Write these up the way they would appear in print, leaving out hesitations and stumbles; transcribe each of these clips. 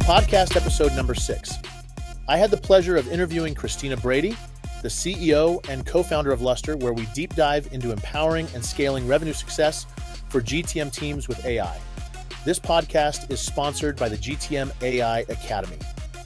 Podcast episode number 6. I had the pleasure of interviewing Christina Brady, the CEO and co-founder of Luster, where we deep dive into empowering and scaling revenue success for GTM teams with AI. This podcast is sponsored by the GTM AI Academy,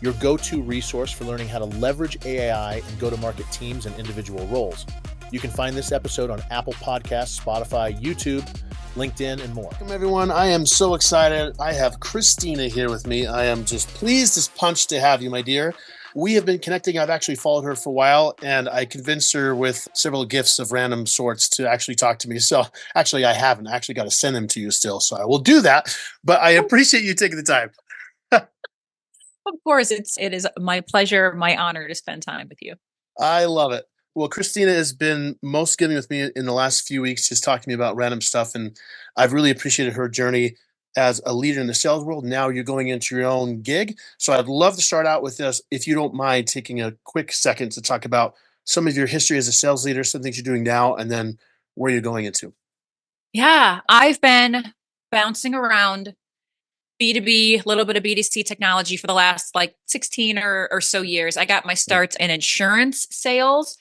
your go-to resource for learning how to leverage AI and go-to-market teams and individual roles. You can find this episode on Apple Podcasts, Spotify, YouTube, LinkedIn, and more. Welcome, everyone. I am so excited. I have Christina here with me. I am just pleased as punch to have you, my dear. We have been connecting. I've actually followed her for a while, and I convinced her with several gifts of random sorts to actually talk to me. So actually, I haven't. I actually got to send them to you still, so I will do that. But I appreciate you taking the time. Of course, it is my pleasure, my honor to spend time with you. I love it. Well, Christina has been most giving with me in the last few weeks, just talking to me about random stuff. And I've really appreciated her journey as a leader in the sales world. Now you're going into your own gig. So I'd love to start out with this, if you don't mind taking a quick second to talk about some of your history as a sales leader, some things you're doing now, and then where you're going into. Yeah, I've been bouncing around B2B, a little bit of B2C technology for the last 16 or so years. I got my starts in insurance sales,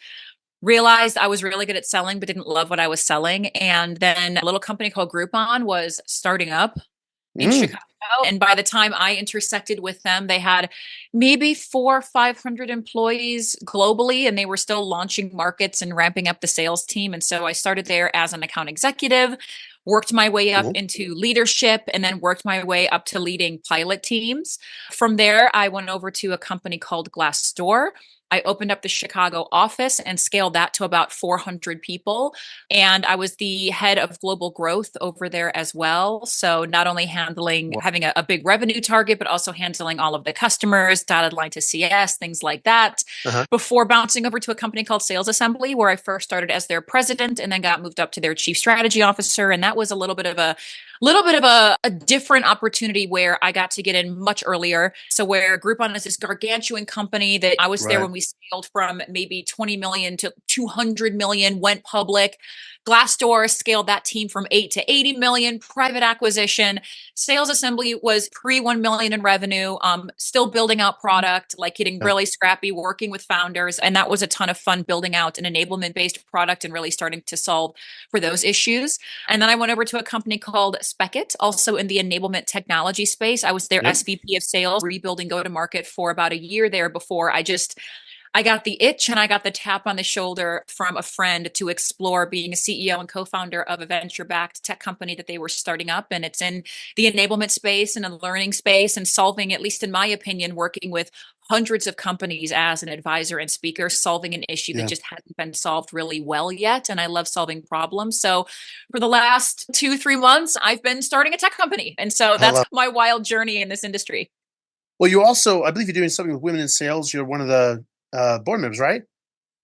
realized I was really good at selling, but didn't love what I was selling. And then a little company called Groupon was starting up in Chicago. And by the time I intersected with them, they had maybe 400 or 500 employees globally, and they were still launching markets and ramping up the sales team. And so I started there as an account executive, worked my way up into leadership, and then worked my way up to leading pilot teams. From there, I went over to a company called Glassdoor. I opened up the Chicago office and scaled that to about 400 people. And I was the head of global growth over there as well. So not only having a big revenue target, but also handling all of the customers, dotted line to CS, things like that. Before bouncing over to a company called Sales Assembly, where I first started as their president and then got moved up to their chief strategy officer. And that was a little bit of a different opportunity where I got to get in much earlier. So where Groupon is this gargantuan company that I was there when we scaled from maybe 20 million to 200 million, went public. Glassdoor scaled that team from 8 to 80 million, private acquisition. Sales Assembly was pre 1 million in revenue, still building out product, getting really scrappy, working with founders. And that was a ton of fun building out an enablement-based product and really starting to solve for those issues. And then I went over to a company called Speckit, also in the enablement technology space. I was their SVP of sales, rebuilding go-to-market for about a year there before I got the itch and I got the tap on the shoulder from a friend to explore being a CEO and co-founder of a venture-backed tech company that they were starting up. And it's in the enablement space and the learning space and solving, at least in my opinion, working with hundreds of companies as an advisor and speaker, solving an issue that just hadn't been solved really well yet. And I love solving problems. So for the last 2-3 months, I've been starting a tech company. And so that's my wild journey in this industry. Well, you also, I believe you're doing something with women in sales. You're one of the board members, right?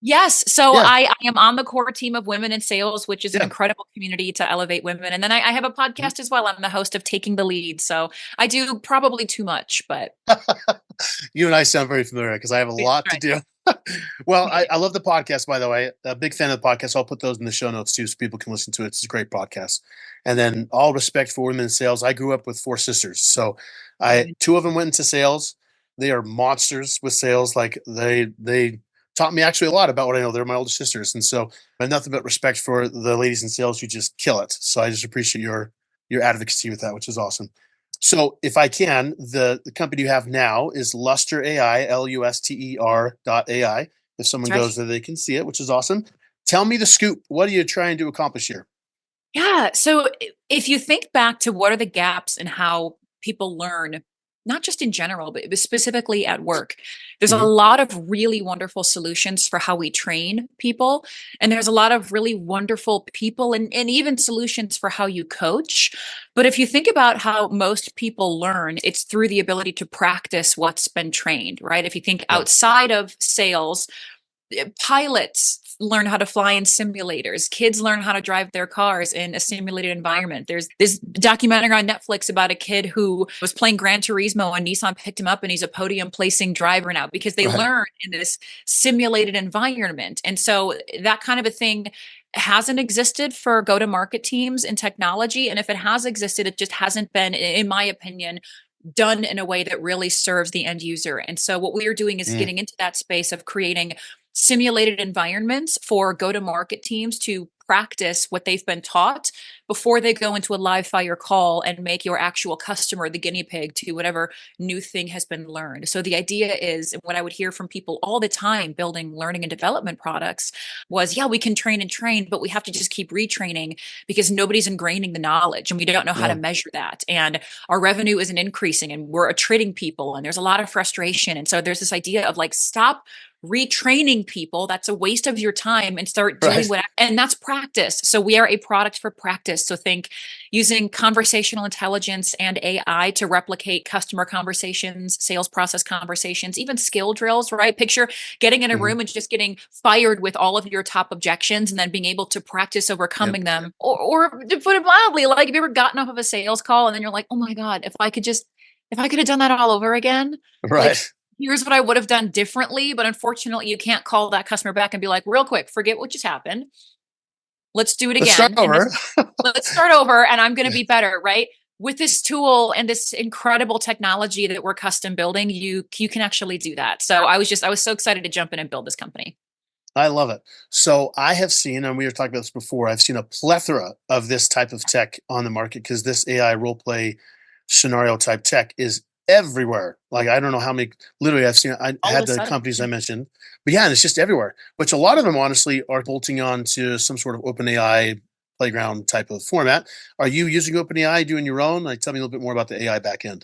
Yes. So I am on the core team of Women in Sales, which is an incredible community to elevate women. And then I have a podcast as well. I'm the host of Taking the Lead. So I do probably too much, but. You and I sound very familiar because I have a lot to do. Well, I love the podcast, by the way. A big fan of the podcast. I'll put those in the show notes too so people can listen to it. It's a great podcast. And then all respect for women in sales. I grew up with 4 sisters. So 2 of them went into sales. They are monsters with sales. They taught me actually a lot about what I know. They're my older sisters. And so I have nothing but respect for the ladies in sales who just kill it. So I just appreciate your advocacy with that, which is awesome. So if I can, the company you have now is Luster.ai, Luster.ai. If someone goes there, they can see it, which is awesome. Tell me the scoop. What are you trying to accomplish here? Yeah. So if you think back to what are the gaps in how people learn, not just in general, but specifically at work, there's a lot of really wonderful solutions for how we train people. And there's a lot of really wonderful people and even solutions for how you coach. But if you think about how most people learn, it's through the ability to practice what's been trained, right? If you think outside of sales, pilots, learn how to fly in simulators. Kids learn how to drive their cars in a simulated environment. There's this documentary on Netflix about a kid who was playing Gran Turismo and Nissan picked him up and he's a podium placing driver now because they Right. learn in this simulated environment. And so that kind of a thing hasn't existed for go-to-market teams in technology. And if it has existed, it just hasn't been, in my opinion, done in a way that really serves the end user. And so what we are doing is Mm. getting into that space of creating simulated environments for go-to-market teams to practice what they've been taught before they go into a live fire call and make your actual customer the guinea pig to whatever new thing has been learned. So the idea is, and what I would hear from people all the time building learning and development products was, yeah, we can train, but we have to just keep retraining because nobody's ingraining the knowledge and we don't know how to Yeah. measure that. And our revenue isn't increasing and we're attriting people and there's a lot of frustration. And so there's this idea of like, stop retraining people. That's a waste of your time and start doing Right. and that's practice. So we are a product for practice. So think using conversational intelligence and AI to replicate customer conversations, sales process conversations, even skill drills, right? Picture getting in a Mhm. room and just getting fired with all of your top objections and then being able to practice overcoming Yep. them. Or to put it mildly, like have you ever gotten off of a sales call and then you're like, oh my God, if I could have done that all over again, like Right. here's what I would have done differently. But unfortunately, you can't call that customer back and be like, real quick, forget what just happened. Let's do it Let's start again. And over. let's start over and I'm going to be better, right? With this tool and this incredible technology that we're custom building, you can actually do that. So I was so excited to jump in and build this company. I love it. So I have seen, and we were talking about this before, I've seen a plethora of this type of tech on the market because this AI role play scenario type tech is everywhere. Like I don't know how many. Literally, I've seen. I All of had a the sudden. companies I mentioned, but yeah, it's just everywhere. Which a lot of them honestly are bolting on to some sort of open AI playground type of format. Are you using OpenAI, doing your own? Like, tell me a little bit more about the AI backend.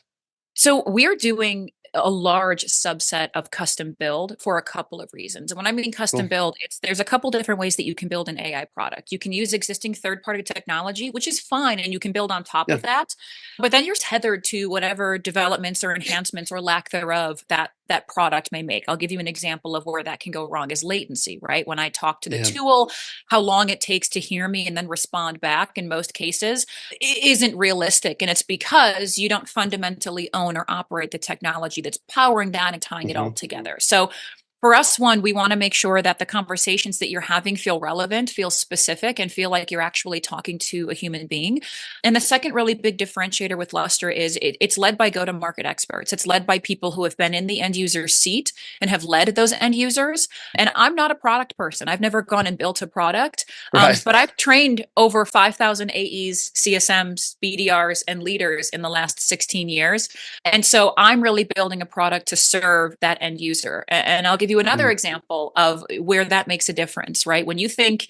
So we're doing a large subset of custom build for a couple of reasons. And when I mean custom Cool. build, there's a couple different ways that you can build an AI product. You can use existing third-party technology, which is fine, and you can build on top Yeah. of that. But then you're tethered to whatever developments or enhancements or lack thereof that product may make. I'll give you an example of where that can go wrong is latency, right? When I talk to the Yeah. tool, how long it takes to hear me and then respond back in most cases isn't realistic. And it's because you don't fundamentally own or operate the technology that's powering that and tying it all Hmm. together. So for us, one, we want to make sure that the conversations that you're having feel relevant, feel specific, and feel like you're actually talking to a human being. And the second really big differentiator with Luster is it's led by go-to-market experts. It's led by people who have been in the end user seat and have led those end users. And I'm not a product person. I've never gone and built a product, Right. but I've trained over 5,000 AEs, CSMs, BDRs, and leaders in the last 16 years. And so I'm really building a product to serve that end user. And I'll give you another Mm. example of where that makes a difference, right? When you think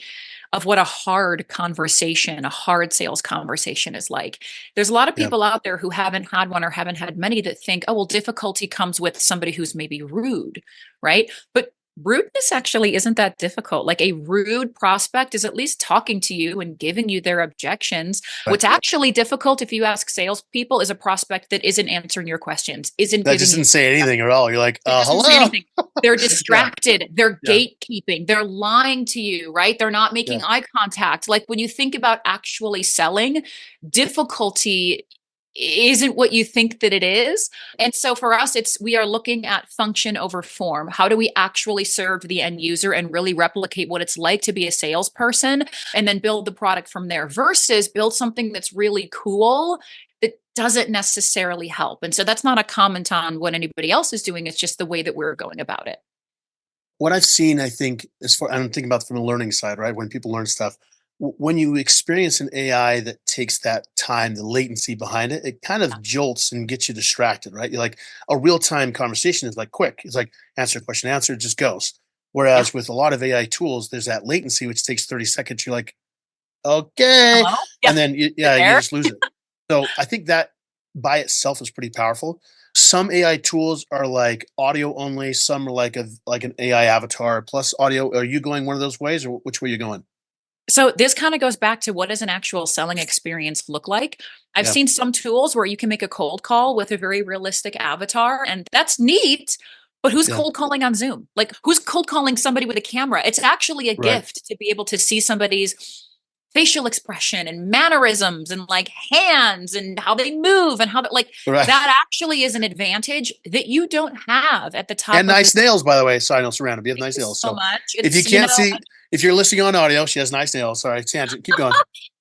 of what a hard conversation, a hard sales conversation is like, there's a lot of Yeah. people out there who haven't had one or haven't had many that think, oh, well, difficulty comes with somebody who's maybe rude, right? But rudeness actually isn't that difficult. Like a rude prospect is at least talking to you and giving you their objections. Right. What's actually difficult if you ask salespeople is a prospect that isn't answering your questions, isn't That giving just you didn't say anything at all. You're like, that doesn't say hello. anything. They're Yeah. distracted. They're Yeah. gatekeeping. They're lying to you, right? They're not Yeah. making eye contact. Like when you think about actually selling, difficulty isn't what you think that it is. And so for us, we are looking at function over form. How do we actually serve the end user and really replicate what it's like to be a salesperson and then build the product from there versus build something that's really cool that doesn't necessarily help. And so that's not a comment on what anybody else is doing. It's just the way that we're going about it. What I've seen, I think, I'm thinking about from the learning side, right? When people learn stuff, when you experience an AI that takes that time, the latency behind it, it kind of jolts and gets you distracted, right? You're like a real time conversation is like quick. It's like answer a question, answer, it just goes. Yeah. Whereas with a lot of AI tools, there's that latency which takes 30 seconds. You're like, okay, Hello? and Yeah. then you There. just lose it. So I think that by itself is pretty powerful. Some AI tools are like audio only. Some are like an AI avatar plus audio. Are you going one of those ways, or which way are you going? So this kind of goes back to what does an actual selling experience look like? I've Yeah. seen some tools where you can make a cold call with a very realistic avatar, and that's neat. But who's Yeah. cold calling on Zoom? Like, who's cold calling somebody with a camera? It's actually a Right. gift to be able to see somebody's facial expression and mannerisms and like hands and how they move and how like Right. that actually is an advantage that you don't have at the top And of nice the. nails, by the way. Sorry, no, Surrounded. You have Thank nice you nails. so So much. if you It's, can't see, if you're listening on audio, she has nice nails. Sorry, tangent. Keep going.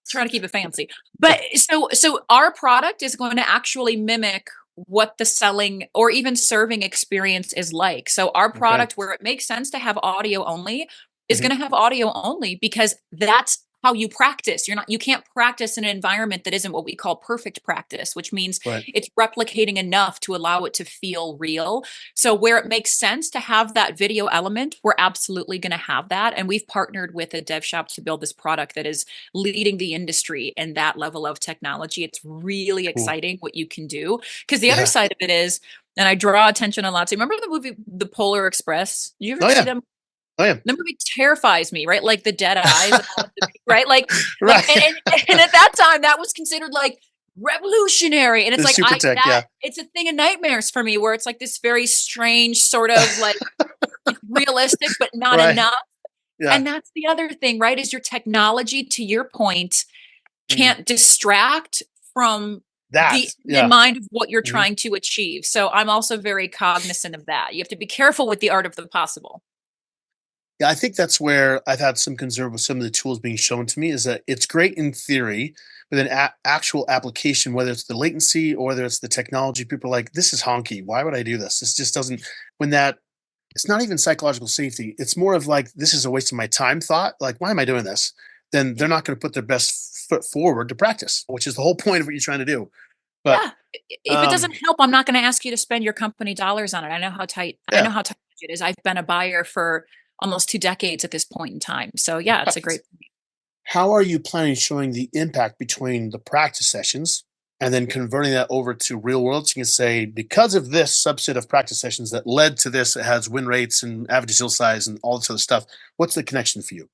trying to keep it fancy. But so our product is going to actually mimic what the selling or even serving experience is like. So our Okay. product, where it makes sense to have audio only, is Mhm. going to have audio only because that's how you practice. You can't practice in an environment that isn't what we call perfect practice, which means Right. it's replicating enough to allow it to feel real. So where it makes sense to have that video element, we're absolutely going to have that. And we've partnered with a dev shop to build this product that is leading the industry in that level of technology. It's really Cool. exciting what you can do. Because the other Yeah. side of it is, and I draw attention a lot to, remember the movie The Polar Express? You ever Oh see yeah. them? Oh yeah. The movie terrifies me, right? Like the dead eyes, and all of the, right? Like, Right. and at that time, that was considered like revolutionary. And it's The like super tech. Yeah. it's a thing of nightmares for me, where it's like this very strange sort of like realistic, but not Right. enough. Yeah. And that's the other thing, right? Is your technology, to your point, Mhm. can't distract from That. the Yeah. mind of what you're Mhm. trying to achieve. So I'm also very cognizant of that. You have to be careful with the art of the possible. Yeah, I think that's where I've had some concern with some of the tools being shown to me is that it's great in theory, but then actual application, whether it's the latency or whether it's the technology, people are like, this is honky. Why would I do this? This just doesn't, when that, it's not even psychological safety. It's more of like, this is a waste of my time thought. Like, why am I doing this? Then they're not going to put their best foot forward to practice, which is the whole point of what you're trying to do. But Yeah. If it um, doesn't help, I'm not going to ask you to spend your company dollars on it. I know yeah. how tight it is. I've been a buyer for almost 2 decades at this point in time. So yeah, it's a great. How are you planning showing the impact between the practice sessions and then converting that over to real world? So you can say, because of this subset of practice sessions that led to this, it has win rates and average deal size and all this other stuff. What's the connection for you?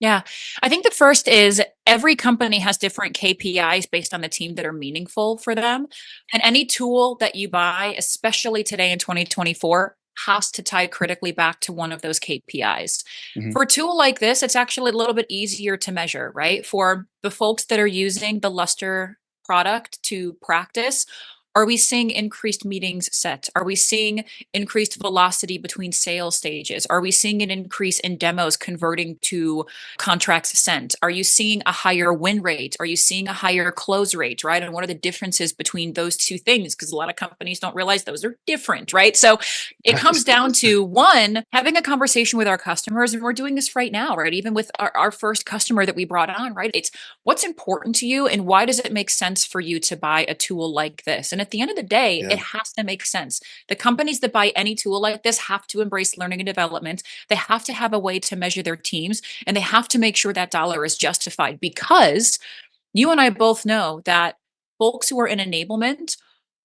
Yeah. I think the first is every company has different KPIs based on the team that are meaningful for them. And any tool that you buy, especially today in 2024, has to tie critically back to one of those KPIs. Mhm. For a tool like this, it's actually a little bit easier to measure, right? For the folks that are using the Luster product to practice, are we seeing increased meetings set? Are we seeing increased velocity between sales stages? Are we seeing an increase in demos converting to contracts sent? Are you seeing a higher win rate? Are you seeing a higher close rate, right? And what are the differences between those two things? Because a lot of companies don't realize those are different, right? So it comes down to one, having a conversation with our customers, and we're doing this right now, right? Even with our first customer that we brought on, right? It's what's important to you and why does it make sense for you to buy a tool like this? And at the end of the day, Yeah. it has to make sense. The companies that buy any tool like this have to embrace learning and development. They have to have a way to measure their teams, and they have to make sure that dollar is justified, because you and I both know that folks who are in enablement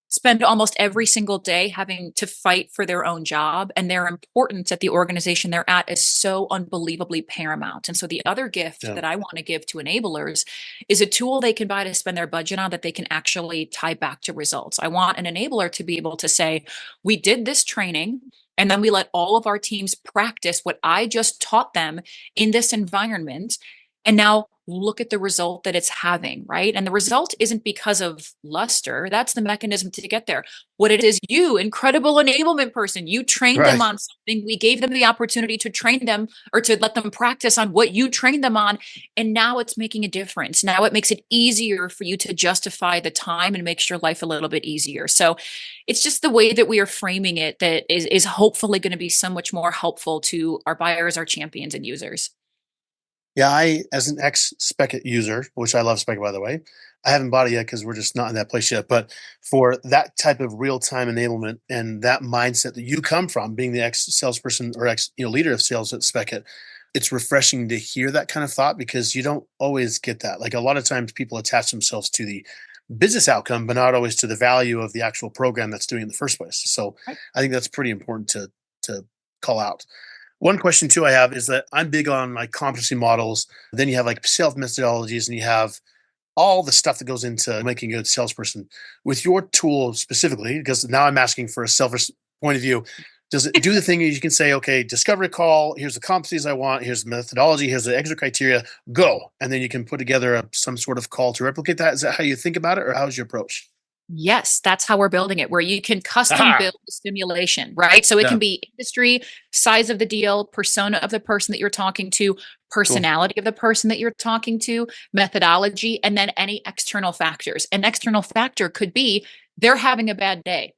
spend almost every single day having to fight for their own job, and their importance at the organization they're at is so unbelievably paramount. And so the other gift Yeah. that I want to give to enablers is a tool they can buy to spend their budget on that they can actually tie back to results. I want an enabler to be able to say, we did this training, and then we let all of our teams practice what I just taught them in this environment. And now look at the result that it's having, right? And the result isn't because of Luster. That's the mechanism to get there. What it is, you, incredible enablement person, you trained them Right. on something. We gave them the opportunity to train them or to let them practice on what you trained them on. And now it's making a difference. Now it makes it easier for you to justify the time and makes your life a little bit easier. So it's just the way that we are framing it that is hopefully going to be so much more helpful to our buyers, our champions, and users. Yeah, I, as an ex Speckit user, which I love Speckit, by the way, I haven't bought it yet because we're just not in that place yet. But for that type of real time enablement and that mindset that you come from, being the ex salesperson or ex leader of sales at Speckit, it's refreshing to hear that kind of thought because you don't always get that. Like a lot of times, people attach themselves to the business outcome, but not always to the value of the actual program that's doing it in the first place. So Right. I think that's pretty important to call out. One question too I have is that I'm big on like competency models. Then you have like sales methodologies, and you have all the stuff that goes into making a good salesperson. With your tool specifically, because now I'm asking for a selfish point of view, Does it do the thing you can say, okay, discovery call, here's the competencies I want, here's the methodology, here's the exit criteria, go. And then you can put together some sort of call to replicate that. Is that how you think about it, or how's your approach? Yes, that's how we're building it, where you can custom Aha. build the simulation, right? So it Yeah. can be industry, size of the deal, persona of the person that you're talking to, Cool. personality of the person that you're talking to, methodology, and then any external factors. An external factor could be they're having a bad day,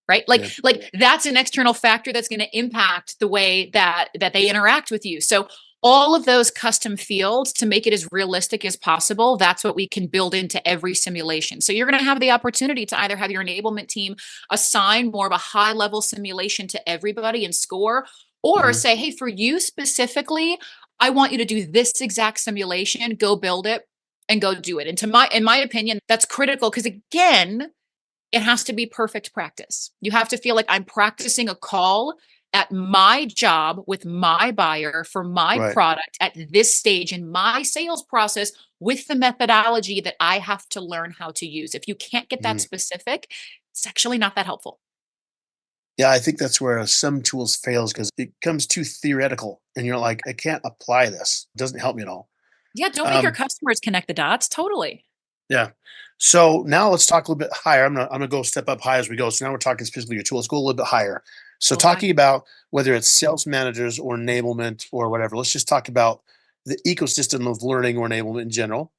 right? Yeah. Like that's an external factor that's going to impact the way that they interact with you. So all of those custom fields, to make it as realistic as possible, that's what we can build into every simulation. So you're going to have the opportunity to either have your enablement team assign more of a high level simulation to everybody and score, or Mhm. say, hey, for you specifically, I want you to do this exact simulation, go build it and go do it. And in my opinion, that's critical, because again, it has to be perfect practice. You have to feel like I'm practicing a call at my job with my buyer for my Right. product at this stage in my sales process with the methodology that I have to learn how to use. If you can't get that Mhm. specific, it's actually not that helpful. Yeah, I think that's where some tools fails because it becomes too theoretical, and you're like, I can't apply this. It doesn't help me at all. Yeah, don't make your Um, customers connect the dots. Totally. yeah. So now let's talk a little bit higher. I'm gonna go step up high as we go. So now we're talking specifically your tool. Let's go a little bit higher. So Go high. talking about whether it's sales managers or enablement or whatever, let's just talk about the ecosystem of learning or enablement in general.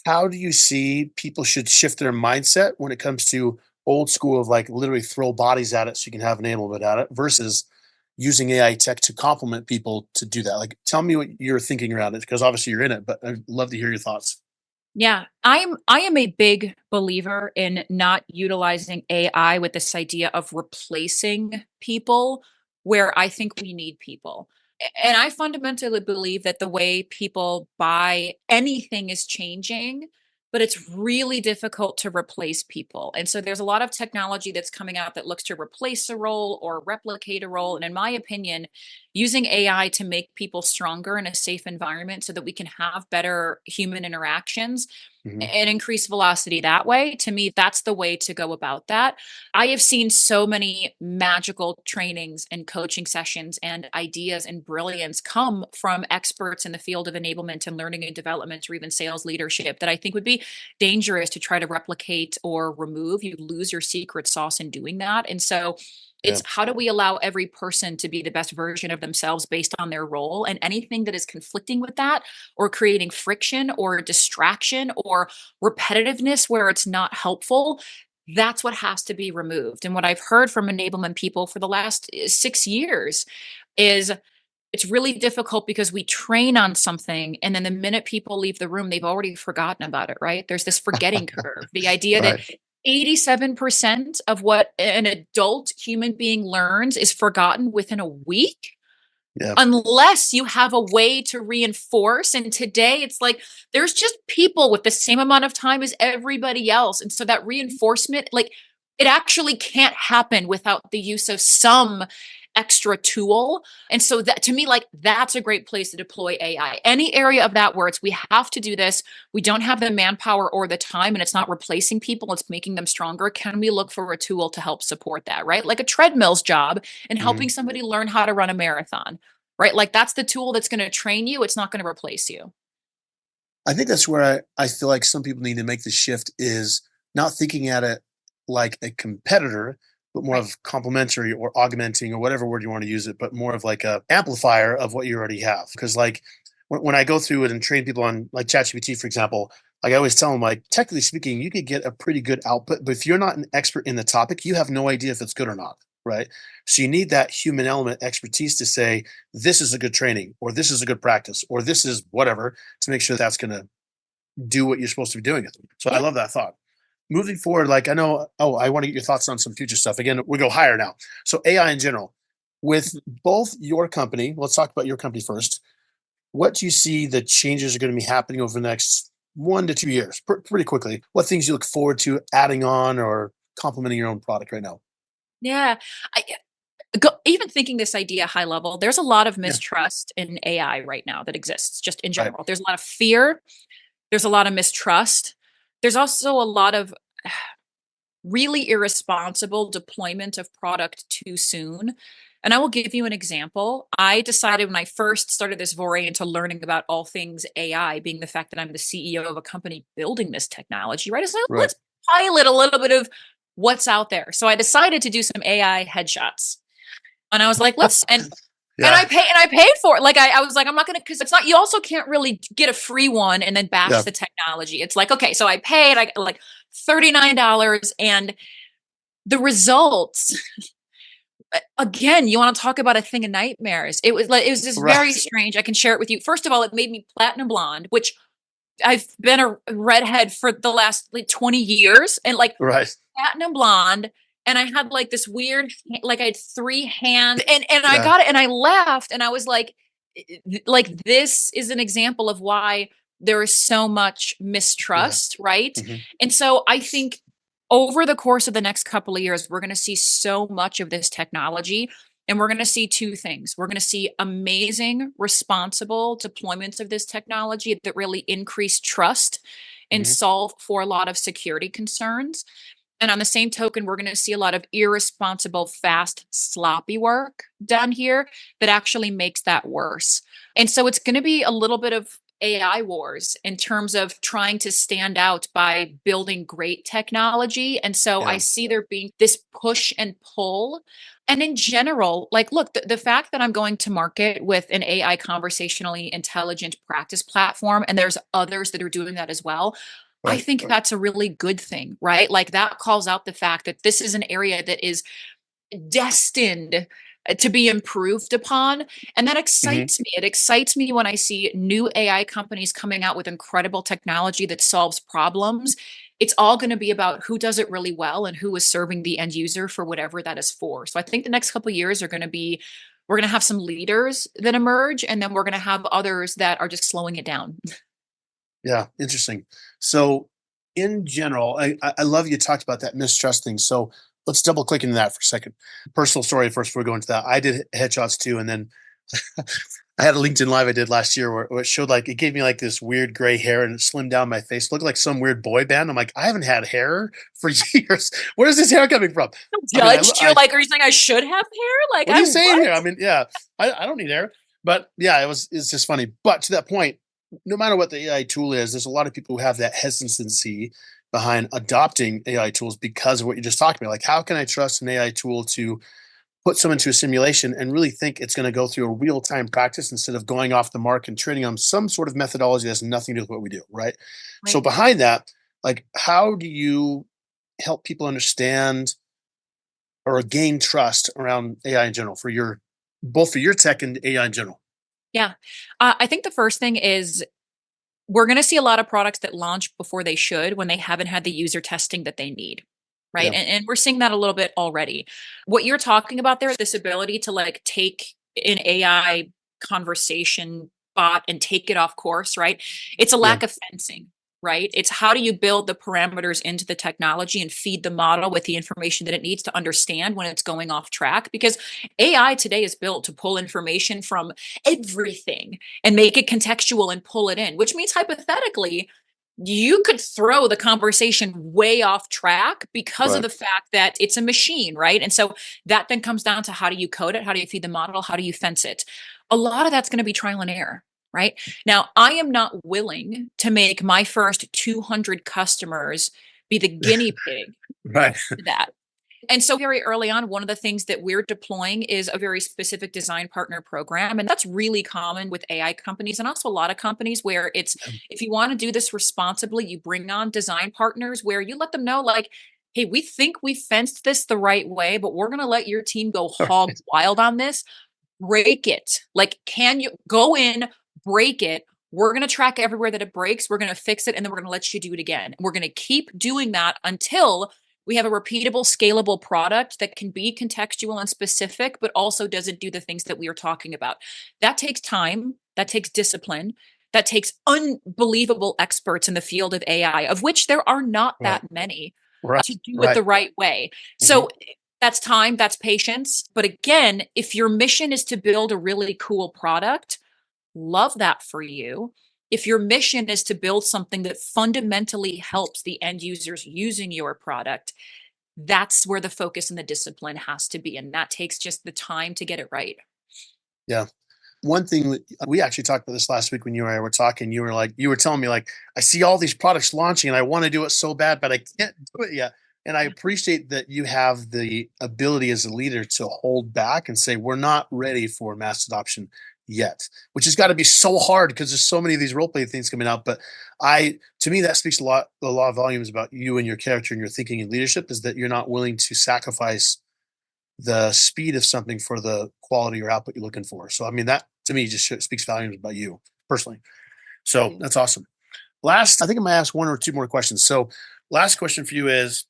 How do you see people should shift their mindset when it comes to old school of like literally throw bodies at it so you can have enablement at it versus using AI tech to complement people to do that? Like, tell me what you're thinking around it because obviously you're in it, but I'd love to hear your thoughts. Yeah, I am a big believer in not utilizing AI with this idea of replacing people where I think we need people. And I fundamentally believe that the way people buy anything is changing, but it's really difficult to replace people. And so there's a lot of technology that's coming out that looks to replace a role or replicate a role. And in my opinion, using AI to make people stronger in a safe environment so that we can have better human interactions Mhm. and increase velocity that way, to me, that's the way to go about that. I have seen so many magical trainings and coaching sessions and ideas and brilliance come from experts in the field of enablement and learning and development, or even sales leadership, that I think would be dangerous to try to replicate or remove. You lose your secret sauce in doing that. And so Yeah. it's, how do we allow every person to be the best version of themselves based on their role? And anything that is conflicting with that, or creating friction or distraction or repetitiveness where it's not helpful, that's what has to be removed. And what I've heard from enablement people for the last 6 years is it's really difficult because we train on something, and then the minute people leave the room, they've already forgotten about it, right? There's this forgetting curve. The idea that Right. 87% of what an adult human being learns is forgotten within a week, Yeah. unless you have a way to reinforce. And today it's like there's just people with the same amount of time as everybody else. And so that reinforcement, like, it actually can't happen without the use of some extra tool. And so that, to me, like, that's a great place to deploy AI. Any area of that where it's we have to do this, we don't have the manpower or the time, and it's not replacing people, it's making them stronger. Can we look for a tool to help support that, right? Like a treadmill's job in helping Mhm. somebody learn how to run a marathon, right? Like that's the tool that's going to train you. It's not going to replace you. I think that's where I feel like some people need to make the shift is not thinking at it like a competitor, but more Right. of complementary or augmenting or whatever word you want to use it, but more of like a amplifier of what you already have. Because like when I go through it and train people on like ChatGPT, for example, like I always tell them, like technically speaking, you could get a pretty good output, but if you're not an expert in the topic, you have no idea if it's good or not, right? So you need that human element expertise to say this is a good training, or this is a good practice, or this is whatever, to make sure that's going to do what you're supposed to be doing. So I Yeah. love that thought. Moving forward, like I know, oh, I want to get your thoughts on some future stuff. Again, we go higher now. So AI in general, with both your company, let's talk about your company first. What do you see the changes are going to be happening over the next 1 to 2 years? Pretty quickly. What things you look forward to adding on or complementing your own product right now? Yeah. I, even thinking this idea high level, there's a lot of Yeah. mistrust in AI right now that exists just in Right. general. There's a lot of fear. There's a lot of mistrust. There's also a lot of really irresponsible deployment of product too soon. And I will give you an example. I decided when I first started this foray into learning about all things AI, being the fact that I'm the CEO of a company building this technology, right? I said, Right. let's pilot a little bit of what's out there. So I decided to do some AI headshots. And I was like, and Yeah. I paid for it. Like I was like, I'm not gonna, because it's not, you also can't really get a free one and then bash Yeah. the technology. It's like, okay, so I paid, I like $39, and the results, again, you want to talk about a thing of nightmares. It was just very Right. strange. I can share it with you. First of all, it made me platinum blonde, which I've been a redhead for the last like 20 years, and like Right. platinum blonde. And I had like this weird, like I had three hands, and I Yeah. got it, and I laughed, and I was like this is an example of why there is so much Yeah. mistrust, right? Hmm. And so I think over the course of the next couple of years, we're going to see so much of this technology. And we're going to see two things. We're going to see amazing, responsible deployments of this technology that really increase trust and Hmm. solve for a lot of security concerns. And on the same token, we're going to see a lot of irresponsible, fast, sloppy work done here that actually makes that worse. And so it's going to be a little bit of AI wars in terms of trying to stand out by building great technology. And so I Yeah. see there being this push and pull. And in general, like, look, the fact that I'm going to market with an AI conversationally intelligent practice platform, and there's others that are doing that as well, I Right. think that's a really good thing, right? Like that calls out the fact that this is an area that is destined to be improved upon. And that Hmm. excites me. It excites me when I see new AI companies coming out with incredible technology that solves problems. It's all going to be about who does it really well and who is serving the end user for whatever that is for. So I think the next couple of years are going to be, we're going to have some leaders that emerge, and then we're going to have others that are just slowing it down. Yeah. Interesting. So, in general, I love you talked about that mistrust thing. So let's double click into that for a second. Personal story first before we go into that. I did headshots too, and then I had a LinkedIn live I did last year where it showed like it gave me like this weird gray hair and it slimmed down my face. It looked like some weird boy band. I'm like, I haven't had hair for years. Where's this hair coming from? I mean, Judged. You're like, are you saying I should have hair? Like, what are I you saying what? here? I mean, yeah, I don't need hair, but yeah, it's just funny. But to that point, no matter what the AI tool is, there's a lot of people who have that hesitancy behind adopting AI tools because of what you just talked about. Like, how can I trust an AI tool to put someone into a simulation and really think it's going to go through a real time practice instead of going off the mark and training on some sort of methodology that has nothing to do with what we do, right? So Right. behind that, like, how do you help people understand or gain trust around AI in general for your both for your tech and AI in general? Yeah. I think the first thing is we're going to see a lot of products that launch before they should when they haven't had the user testing that they need. Right. Yeah, And we're seeing that a little bit already. What you're talking about there, this ability to like take an AI conversation bot and take it off course, right? It's a yeah, lack of fencing, right? It's how do you build the parameters into the technology and feed the model with the information that it needs to understand when it's going off track? Because AI today is built to pull information from everything and make it contextual and pull it in, which means hypothetically, you could throw the conversation way off track because of right. the fact that it's a machine, right? And so that then comes down to how do you code it? How do you feed the model? How do you fence it? A lot of that's going to be trial and error, right? Now, I am not willing to make my first 200 customers be the guinea pig Right. to that. And so very early on, one of the things that we're deploying is a very specific design partner program. And that's really common with AI companies and also a lot of companies where it's, if you want to do this responsibly, you bring on design partners where you let them know, like, hey, we think we fenced this the right way, but we're going to let your team go hog wild on this. Break it. Like, can you go in, break it? We're going to track everywhere that it breaks. We're going to fix it. And then we're going to let you do it again. We're going to keep doing that until we have a repeatable, scalable product that can be contextual and specific, but also doesn't do the things that we are talking about. That takes time. That takes discipline. That takes unbelievable experts in the field of AI, of which there are not Right. that many, Right. to do it Right. the right way. Hmm. So that's time, that's patience. But again, if your mission is to build a really cool product, love that for you. If your mission is to build something that fundamentally helps the end users using your product, that's where the focus and the discipline has to be. And that takes just the time to get it right. Yeah. One thing that we actually talked about this last week when you and I were talking, you were telling me like, I see all these products launching and I want to do it so bad, but I can't do it yet. And I appreciate that you have the ability as a leader to hold back and say, we're not ready for mass adoption yet, which has got to be so hard because there's so many of these role play things coming out. But to me, that speaks a lot of volumes about you and your character and your thinking and leadership, is that you're not willing to sacrifice the speed of something for the quality or output you're looking for. So, I mean, that to me just speaks volumes about you personally. So that's awesome. Last, I think I'm going to ask one or two more questions. So, last question for you is,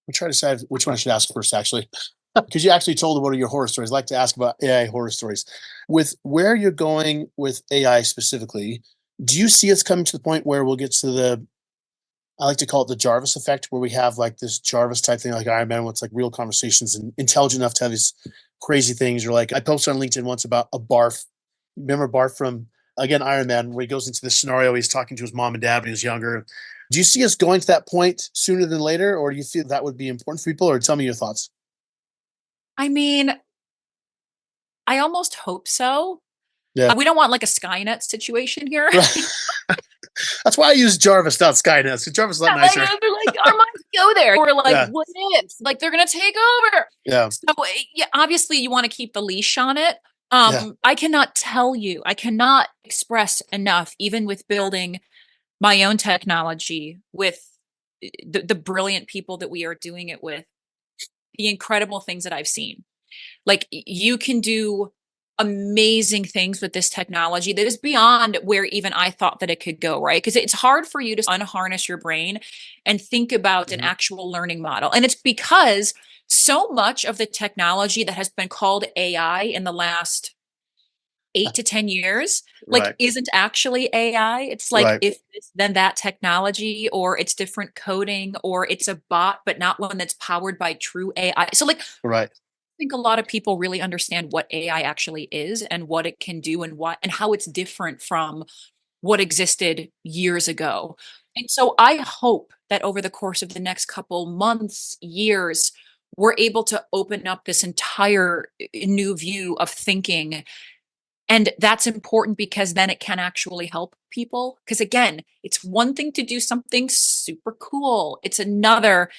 I'm trying to decide which one I should ask first, actually, because you actually told one of your horror stories. I'd like to ask about AI horror stories. With where you're going with AI specifically, do you see us coming to the point where we'll get to I like to call it the Jarvis effect, where we have like this Jarvis type thing, like Iron Man, where it's like real conversations and intelligent enough to have these crazy things? Or like I posted on LinkedIn once about a Barf. Remember Barf from, again, Iron Man, where he goes into this scenario, he's talking to his mom and dad when he was younger. Do you see us going to that point sooner than later, or do you feel that would be important for people? Or tell me your thoughts. I mean, I almost hope so. Yeah. We don't want like a Skynet situation here. That's why I use Jarvis, not Skynet. So Jarvis is a lot nicer. Like, they're like, our minds go there. We're like, Yeah. what if? Like, they're going to take over. Yeah. So, yeah, obviously, you want to keep the leash on it. Yeah. I cannot tell you, I cannot express enough, even with building my own technology with the brilliant people that we are doing it with, the incredible things that I've seen. Like, you can do amazing things with this technology that is beyond where even I thought that it could go, right? Because it's hard for you to unharness your brain and think about an actual learning model. And it's because so much of the technology that has been called AI in the last 8 to 10 years, like, Right. isn't actually AI. It's like, Right. if it's then that technology, or it's different coding, or it's a bot, but not one that's powered by true AI. So like, Right. I think a lot of people really understand what AI actually is and what it can do and how it's different from what existed years ago. And so I hope that over the course of the next couple months, years, we're able to open up this entire new view of thinking. And that's important because then it can actually help people. Because again, it's one thing to do something super cool. It's another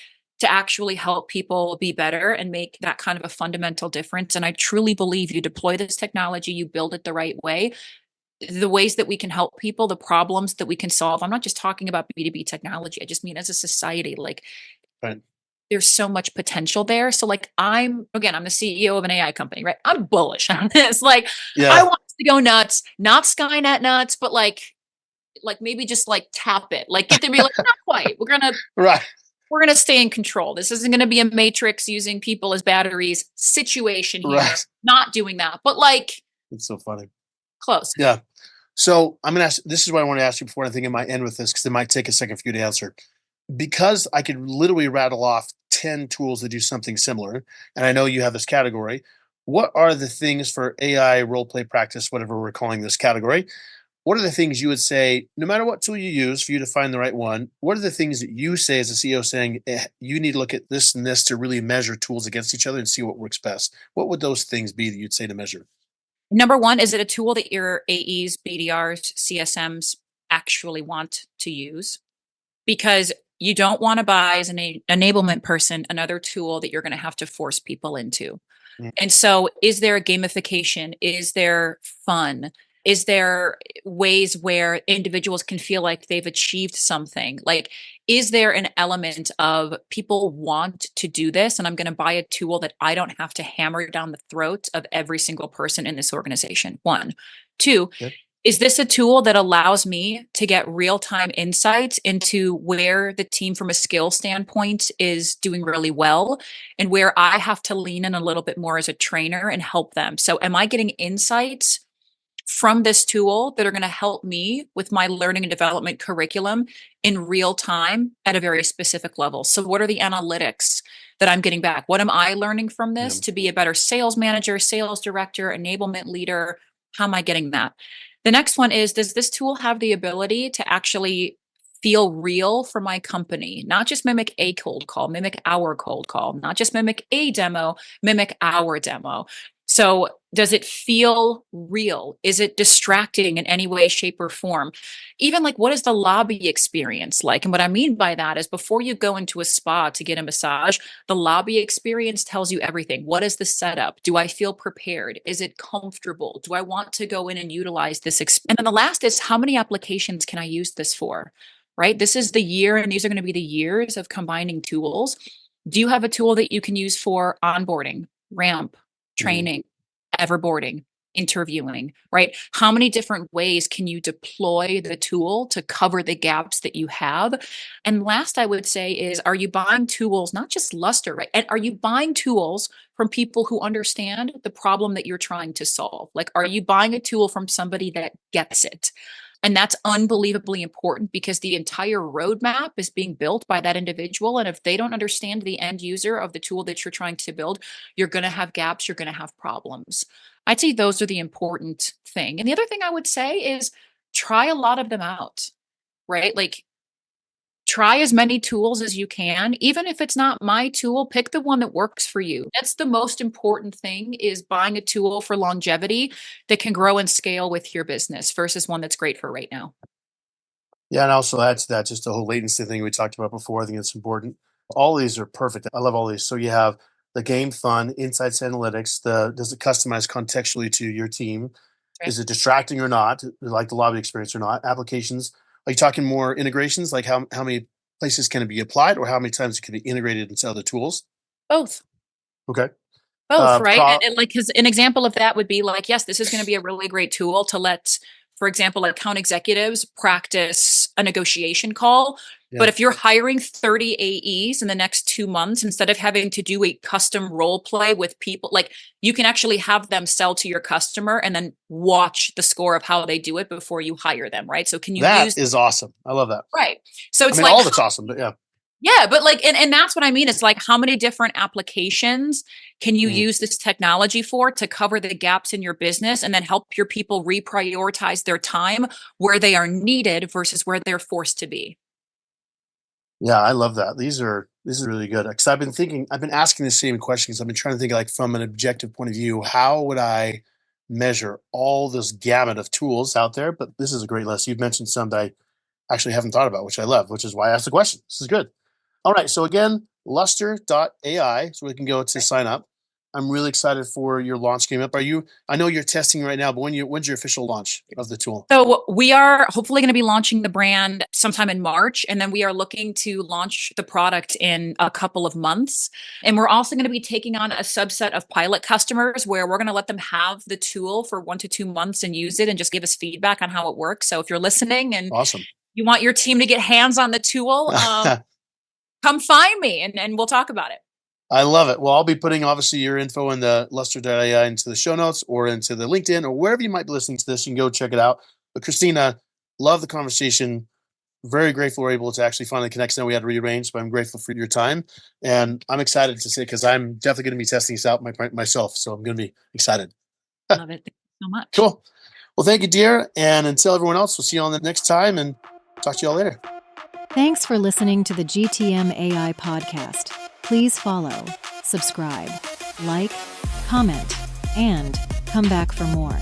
to actually help people be better and make that kind of a fundamental difference. And I truly believe you deploy this technology, you build it the right way, the ways that we can help people, the problems that we can solve. I'm not just talking about B2B technology. I just mean as a society, like, Right. there's so much potential there. So like, I'm the CEO of an AI company, right? I'm bullish on this. Like, Yeah. I want to go nuts, not Skynet nuts, but like maybe just like tap it, like get to be like, not quite. Right. We're gonna stay in control. This isn't gonna be a Matrix using people as batteries situation here. Right. Not doing that, but like, It's so funny. close. Yeah. So I'm going to ask, this is what I want to ask you before I think I might end with this, because it might take a second for you to answer. Because I could literally rattle off 10 tools that do something similar, and I know you have this category. What are the things for AI role play practice, whatever we're calling this category? What are the things you would say, no matter what tool you use for you to find the right one? What are the things that you say as a CEO saying, you need to look at this and this to really measure tools against each other and see what works best? What would those things be that you'd say to measure? Number one, is it a tool that your AEs, BDRs, CSMs actually want to use? Because you don't want to buy, as an enablement person, another tool that you're going to have to force people into. Mm. And so, is there a gamification? Is there fun? Is there ways where individuals can feel like they've achieved something? Like, is there an element of people want to do this, and I'm going to buy a tool that I don't have to hammer down the throat of every single person in this organization? One. Two, Yep. is this a tool that allows me to get real-time insights into where the team from a skill standpoint is doing really well and where I have to lean in a little bit more as a trainer and help them? So am I getting insights from this tool that are going to help me with my learning and development curriculum in real time at a very specific level? So what are the analytics that I'm getting back? What am I learning from this to be a better sales manager, sales director, enablement leader? How am I getting that? The next one is, does this tool have the ability to actually feel real for my company? Not just mimic a cold call, mimic our cold call, not just mimic a demo, mimic our demo. So does it feel real? Is it distracting in any way, shape, or form? Even like, what is the lobby experience like? And what I mean by that is before you go into a spa to get a massage, the lobby experience tells you everything. What is the setup? Do I feel prepared? Is it comfortable? Do I want to go in and utilize this? And then the last is, how many applications can I use this for? Right? This is the year, and these are going to be the years of combining tools. Do you have a tool that you can use for onboarding, ramp, training, everboarding, interviewing, right? How many different ways can you deploy the tool to cover the gaps that you have? And last, I would say is, are you buying tools, not just Luster, right? And are you buying tools from people who understand the problem that you're trying to solve? Like, are you buying a tool from somebody that gets it? And that's unbelievably important because the entire roadmap is being built by that individual. And if they don't understand the end user of the tool that you're trying to build, you're going to have gaps, you're going to have problems. I'd say those are the important thing. And the other thing I would say is try a lot of them out, right? Like, try as many tools as you can. Even if it's not my tool, pick the one that works for you. That's the most important thing, is buying a tool for longevity that can grow and scale with your business versus one that's great for right now. Yeah, and also add to that just the whole latency thing we talked about before. I think it's important. All these are perfect. I love all these. So you have the game fun, insights analytics, does it customize contextually to your team? Right. Is it distracting or not? Like the lobby experience or not? Applications. Are you talking more integrations? Like how many places can it be applied, or how many times it can be integrated into other tools? Both. Okay. Both, right? Pro- And like, because an example of that would be like, yes, this is going to be a really great tool to let, for example, like account executives practice a negotiation call. Yeah. But if you're hiring 30 AEs in the next 2 months, instead of having to do a custom role play with people, like, you can actually have them sell to your customer and then watch the score of how they do it before you hire them, right? So can you that use is awesome. I love that. right? So it's I mean, like all of it's awesome, but yeah. yeah, but like, and that's what I mean. It's like, how many different applications can you use this technology for to cover the gaps in your business and then help your people reprioritize their time where they are needed versus where they're forced to be? Yeah, I love that. This is really good. Because I've been asking the same questions. I've been trying to think, like, from an objective point of view, how would I measure all this gamut of tools out there? But this is a great list. You've mentioned some that I actually haven't thought about, which I love, which is why I asked the question. This is good. All right. So again, Luster.ai, so we can go to sign up. I'm really excited for your launch coming up. I know you're testing right now, but when's your official launch of the tool? So we are hopefully going to be launching the brand sometime in March, and then we are looking to launch the product in a couple of months. And we're also going to be taking on a subset of pilot customers where we're going to let them have the tool for 1 to 2 months and use it and just give us feedback on how it works. So if you're listening and Awesome. you want your team to get hands on the tool, come find me and we'll talk about it. I love it. Well, I'll be putting obviously your info in the Luster.ai into the show notes or into the LinkedIn or wherever you might be listening to this. You can go check it out. But Christina, love the conversation. Very grateful we're able to actually finally connect. I know we had to rearrange, but I'm grateful for your time. And I'm excited to say, because I'm definitely going to be testing this out myself. So I'm going to be excited. Love it. Thank you so much. Cool. Well, thank you, dear. And until everyone else, we'll see you on the next time and talk to you all later. Thanks for listening to the GTM AI Podcast. Please follow, subscribe, like, comment, and come back for more.